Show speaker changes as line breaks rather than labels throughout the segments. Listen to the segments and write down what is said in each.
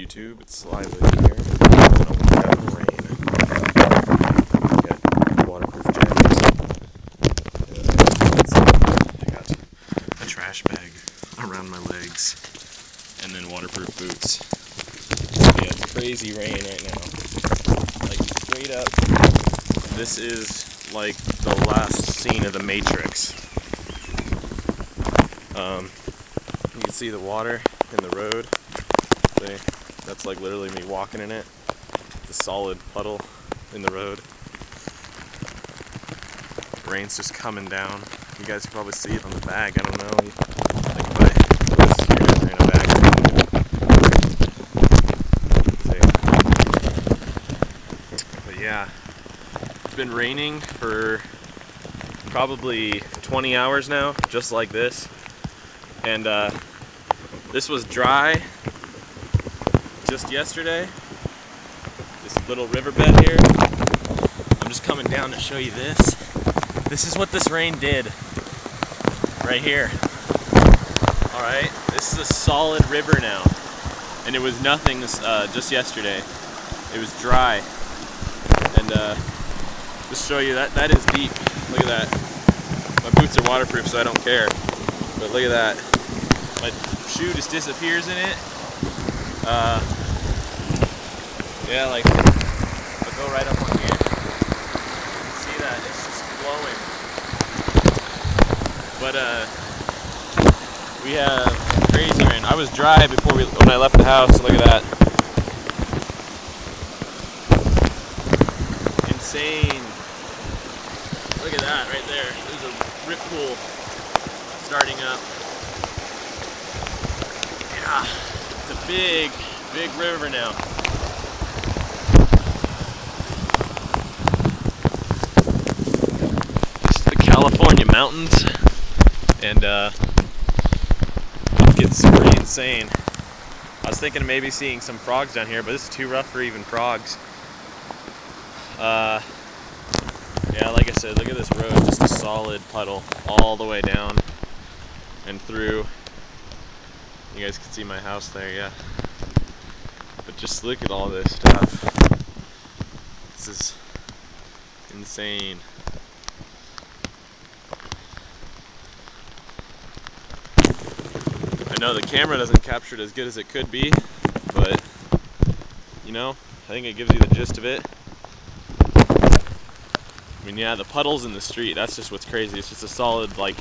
YouTube, it's Sly Luke here. It's a week out of rain. Got waterproof jackets. I got a trash bag around my legs, and then waterproof boots. Yeah, it's crazy rain right now. Like straight up. This is like the last scene of The Matrix. You can see the water in the road. See, that's like literally me walking in it. It's a solid puddle in the road. Rain's just coming down. You guys can probably see it on the bag. I don't know. Like if I put this here in a bag. See. But yeah, it's been raining for probably 20 hours now, just like this. And this was dry just yesterday. This little riverbed here. I'm just coming down to show you this. This is what this rain did right here. Alright, this is a solid river now. And it was nothing just yesterday. It was dry. And just show you that is deep. Look at that. My boots are waterproof, so I don't care. But look at that. My shoe just disappears in it. Yeah, like I'll go right up on here. You can see that it's just flowing. But we have crazy rain. I was dry before when I left the house. Look at that. Insane. Look at that right there. There's a rip pool starting up. Yeah, it's a big river now. This is the California mountains, and it gets pretty insane. I was thinking of maybe seeing some frogs down here, but this is too rough for even frogs. Yeah, like I said, look at this road, just a solid puddle all the way down and through. You guys can see my house there, yeah. But just look at all this stuff. This is insane. I know the camera doesn't capture it as good as it could be, but you know, I think it gives you the gist of it. I mean, yeah, the puddles in the street, that's just what's crazy. It's just a solid, like,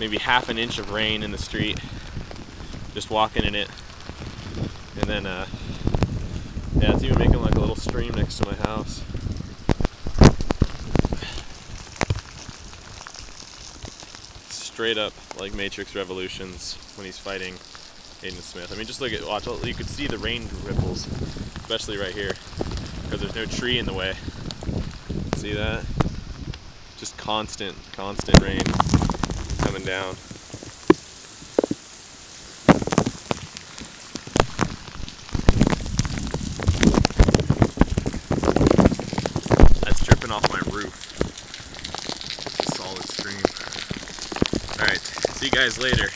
maybe half an inch of rain in the street. Just walking in it. And then, yeah, it's even making like a little stream next to my house. Straight up like Matrix Revolutions when he's fighting Agent Smith. I mean, just look at, watch, you could see the rain ripples, especially right here, because there's no tree in the way. See that? Just constant rain coming down. That's dripping off my roof. Solid stream. Alright, see you guys later.